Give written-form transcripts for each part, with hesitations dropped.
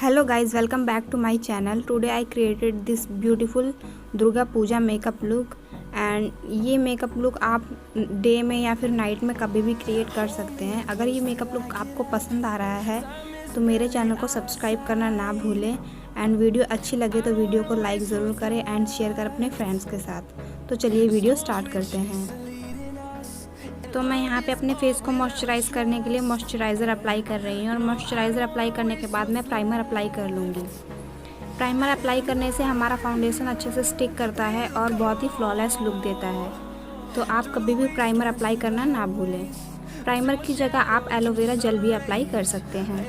Hello guys, welcome back to my channel. Today I created this beautiful Durga Puja makeup look and ये makeup look आप day में या फिर night में कभी भी क्रिएट कर सकते हैं। अगर ये मेकअप लुक आपको पसंद आ रहा है तो मेरे चैनल को सब्सक्राइब करना ना भूलें एंड वीडियो अच्छी लगे तो वीडियो को लाइक ज़रूर करें एंड शेयर करें अपने फ्रेंड्स के साथ। तो चलिए वीडियो स्टार्ट करते हैं। तो मैं यहाँ पे अपने फेस को मॉइस्चराइज करने के लिए मॉइस्चराइज़र अप्लाई कर रही हूँ और मॉइस्चराइज़र अप्लाई करने के बाद मैं प्राइमर अप्लाई कर लूँगी। प्राइमर अप्लाई करने से हमारा फाउंडेशन अच्छे से स्टिक करता है और बहुत ही फ्लॉलेस लुक देता है। तो आप कभी भी प्राइमर अप्लाई करना ना भूलें। प्राइमर की जगह आप एलोवेरा जेल भी अप्लाई कर सकते हैं।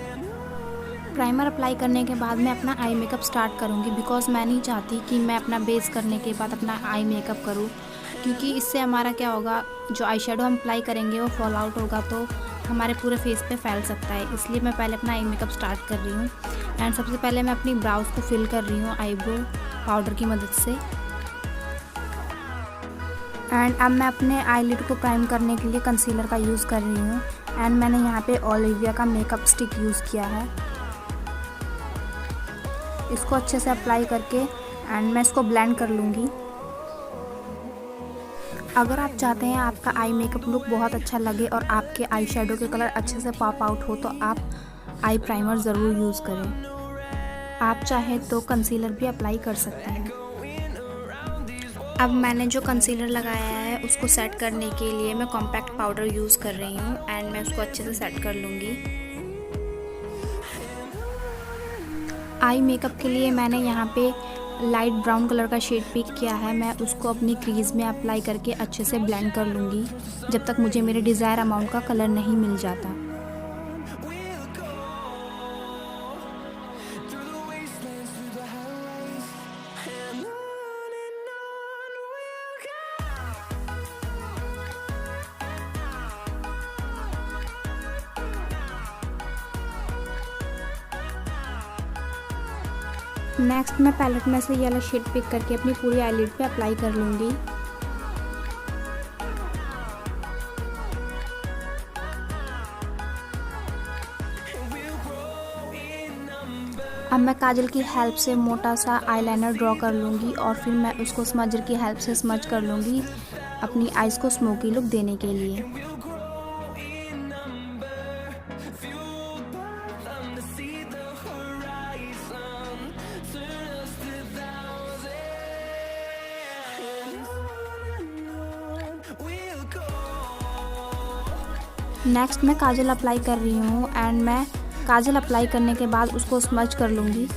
प्राइमर अप्लाई करने के बाद मैं अपना आई मेकअप स्टार्ट करूँगी बिकॉज मैं नहीं चाहती कि मैं अपना बेस करने के बाद अपना आई मेकअप करूँ, क्योंकि इससे हमारा क्या होगा, जो आई शेडो हम अप्लाई करेंगे वो फॉल आउट होगा तो हमारे पूरे फेस पे फैल सकता है। इसलिए मैं पहले अपना आई मेकअप स्टार्ट कर रही हूँ एंड सबसे पहले मैं अपनी ब्राउज को फिल कर रही हूँ आईब्रो पाउडर की मदद से। एंड अब मैं अपने आईलिड को प्राइम करने के लिए कंसीलर का यूज़ कर रही हूँ एंड मैंने यहाँ पे ओलिविया का मेकअप स्टिक यूज़ किया है। इसको अच्छे से अप्लाई करके एंड मैं इसको ब्लेंड कर लूँगी। अगर आप चाहते हैं आपका आई मेकअप लुक बहुत अच्छा लगे और आपके आई शेडो के कलर अच्छे से पॉप आउट हो तो आप आई प्राइमर ज़रूर यूज़ करें। आप चाहें तो कंसीलर भी अप्लाई कर सकते हैं। अब मैंने जो कंसीलर लगाया है उसको सेट करने के लिए मैं कॉम्पैक्ट पाउडर यूज़ कर रही हूँ एंड मैं उसको अच्छे से सेट कर लूँगी। आई मेकअप के लिए मैंने यहाँ पे लाइट ब्राउन कलर का शेड पिक किया है। मैं उसको अपनी क्रीज में अप्लाई करके अच्छे से ब्लेंड कर लूँगी जब तक मुझे मेरे डिज़ायर अमाउंट का कलर नहीं मिल जाता। नेक्स्ट मैं पैलेट में से येलो शेड पिक करके अपनी पूरी आईलिड पे अप्लाई कर लूँगी। अब मैं काजल की हेल्प से मोटा सा आईलाइनर ड्रॉ कर लूँगी और फिर मैं उसको स्मजर की हेल्प से स्मज कर लूँगी अपनी आईज़ को स्मोकी लुक देने के लिए। नेक्स्ट मैं काजल अप्लाई कर रही हूँ एंड मैं काजल अप्लाई करने के बाद उसको स्मज कर लूँगी।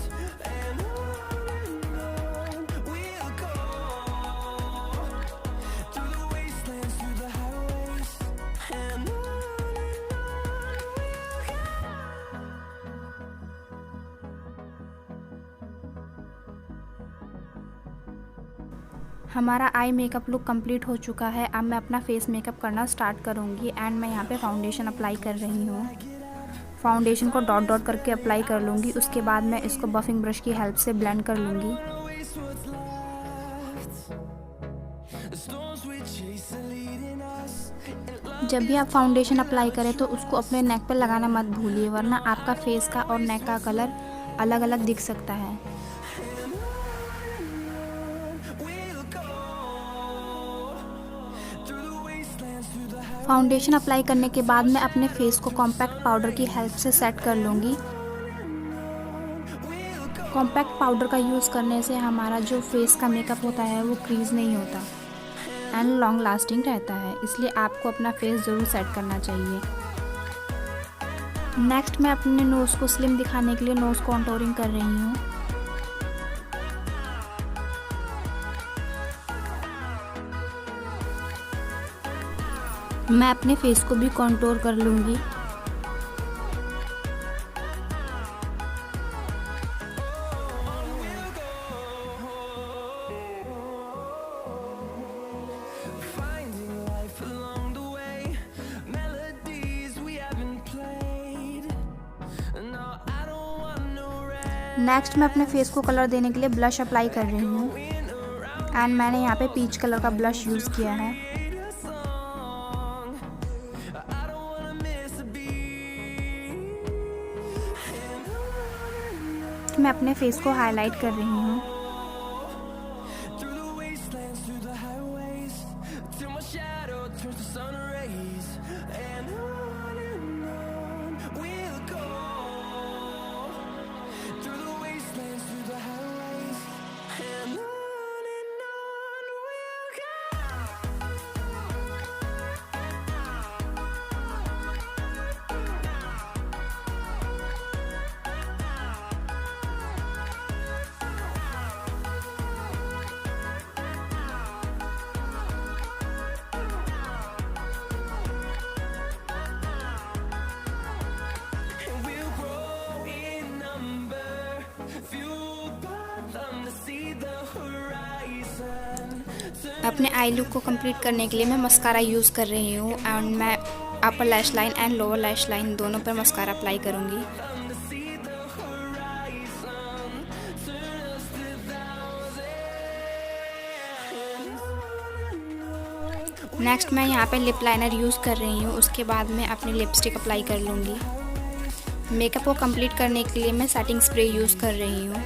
हमारा आई मेकअप लुक कंप्लीट हो चुका है। अब मैं अपना फेस मेकअप करना स्टार्ट करूँगी एंड मैं यहाँ पे फाउंडेशन अप्लाई कर रही हूँ। फाउंडेशन को डॉट डॉट करके अप्लाई कर लूँगी। उसके बाद मैं इसको बफिंग ब्रश की हेल्प से ब्लेंड कर लूँगी। जब भी आप फाउंडेशन अप्लाई करें तो उसको अपने नेक पर लगाना मत भूलिए, वरना आपका फेस का और नेक का कलर अलग अलग दिख सकता है। फाउंडेशन अप्लाई करने के बाद मैं अपने फेस को कॉम्पैक्ट पाउडर की हेल्प से सेट कर लूँगी। कॉम्पैक्ट पाउडर का यूज़ करने से हमारा जो फेस का मेकअप होता है वो क्रीज नहीं होता एंड लॉन्ग लास्टिंग रहता है, इसलिए आपको अपना फेस ज़रूर सेट करना चाहिए। नेक्स्ट मैं अपने नोज़ को स्लिम दिखाने के लिए नोज़ कॉन्टोरिंग कर रही हूँ। मैं अपने फेस को भी कॉन्टोर कर लूँगी। नेक्स्ट मैं अपने फेस को कलर देने के लिए ब्लश अप्लाई कर रही हूँ एंड मैंने यहाँ पे पीच कलर का ब्लश यूज़ किया है। नेक्स्ट मैं अपने फेस को हाईलाइट कर रही हूँ। अपने आई लुक को कंप्लीट करने के लिए मैं मस्कारा यूज़ कर रही हूँ एंड मैं upper lash line and lower lash line दोनों पर मस्कारा अप्लाई करूँगी। नेक्स्ट मैं यहाँ पे लिप लाइनर यूज़ कर रही हूँ। उसके बाद मैं अपनी लिपस्टिक अप्लाई कर लूँगी। मेकअप को कंप्लीट करने के लिए मैं सेटिंग स्प्रे यूज़ कर रही हूँ।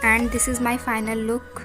And this is my final look.